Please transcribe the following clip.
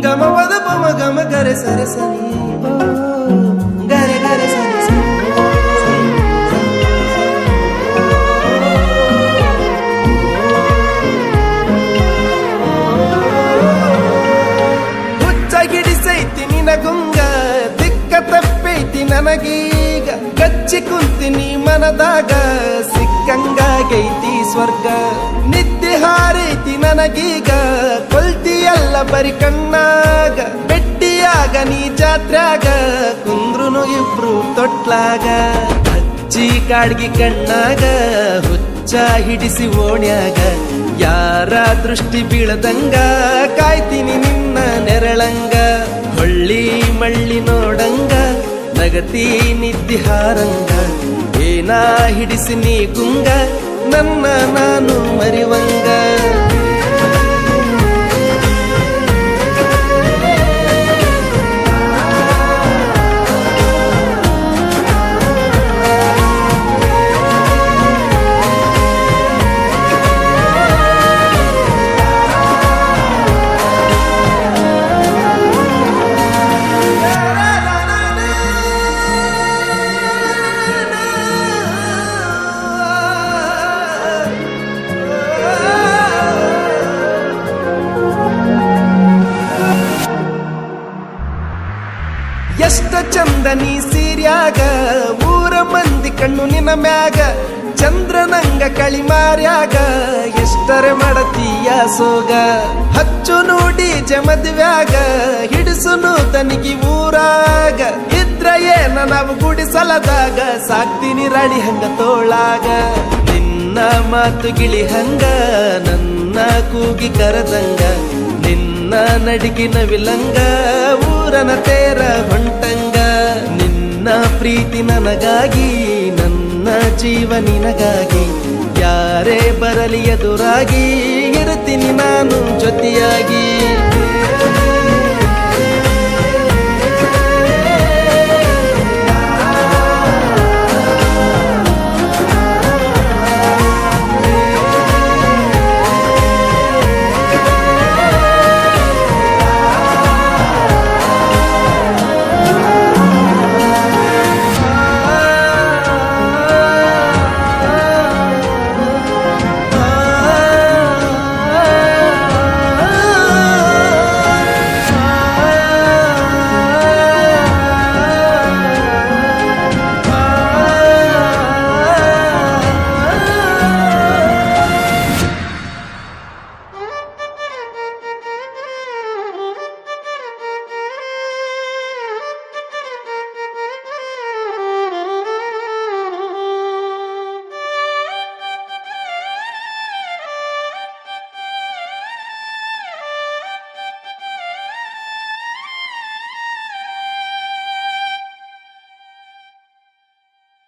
ಗಮ ಪದ ಪಮ ಗಮ ಗರೆ ಸರೆ ಸರಿ ಗರೆ ಗರೆ ಸರೆ ಸರಿ ಹುಚ್ಚಾಗಿಡಿಸೈತಿ ನಿನಗುಂಗ ದಿಕ್ಕ ತಪ್ಪೈತಿ ನನಗೀಗ ಕಚ್ಚಿ ಕುಂತಿನಿ ಮನದಾಗ ಸಿಕ್ಕಂಗಾಗೈತಿ ಸ್ವರ್ಗ ನಿದ್ದೆ ಹಾರೈತಿ ನನಗೀಗ ಕೊಲ್ತಿಯಲ್ಲ ಬರಿ ಕಣ್ಣಾಗ ಬೆಟ್ಟಿಯಾಗ ನೀ ಜಾತ್ರ್ಯಾಗ ಕುಂದ್ರುನು ಇಬ್ರು ತೊಟ್ಲಾಗ ಹಚ್ಚಿ ಕಾಡ್ಗಿ ಕಣ್ಣಾಗ ಹುಚ್ಚ ಹಿಡಿಸಿ ಓಣ್ಯಾಗ ಯಾರ ದೃಷ್ಟಿ ಬೀಳದಂಗ ಕಾಯ್ತೀನಿ ನಿನ್ನ ನೆರಳಂಗ ಹೊಳ್ಳಿ ಮಳ್ಳಿ ನೋಡಂಗ ನಗತಿ ನಿದ್ದಿ ಹಾರಂಗ ಏನಾ ಹಿಡಿಸಿ ನೀ ಗುಂಗ ನನ್ನ ನಾನು ಮರಿವಂಗ ಎಷ್ಟ ಚಂದ ನೀ ಸೀರ್ಯಾಗ ಊರ ಮಂದಿ ಕಣ್ಣು ನಿನ್ನ ಮ್ಯಾಗ ಚಂದ್ರನಂಗ ಕಳಿಮಾರ್ಯಾಗ ಎಷ್ಟರೆ ಮಾಡತೀಯ ಸೋಗ ಹಚ್ಚು ನೋಡಿ ಜಮದ್ವ್ಯಾಗ ಹಿಡಿಸುನು ತನಿಗಿ ಊರಾಗ ಇದ್ರ ಏನ ನಾವು ಗುಡಿಸಲದಾಗ ಸಾಕ್ತೀನಿ ರಾಣಿ ಹಂಗ ತೋಳಾಗ ನಿನ್ನ ಮಾತು ಗಿಳಿ ಹಂಗ ನನ್ನ ಕೂಗಿ ಕರದಂಗ ನಿನ್ನ ನಡಿಗಿನ ವಿಲಂಗ ಊರನ ತೇರ ಹೊಂಟಂಗ ನಿನ್ನ ಪ್ರೀತಿ ನನಗಾಗಿ ನನ್ನ ಜೀವ ನಿನಗಾಗಿ ಯಾರೇ ಬರಲಿ ಎದುರಾಗಿ ಇರ್ತೀನಿ ನಾನು ಜೊತೆಯಾಗಿ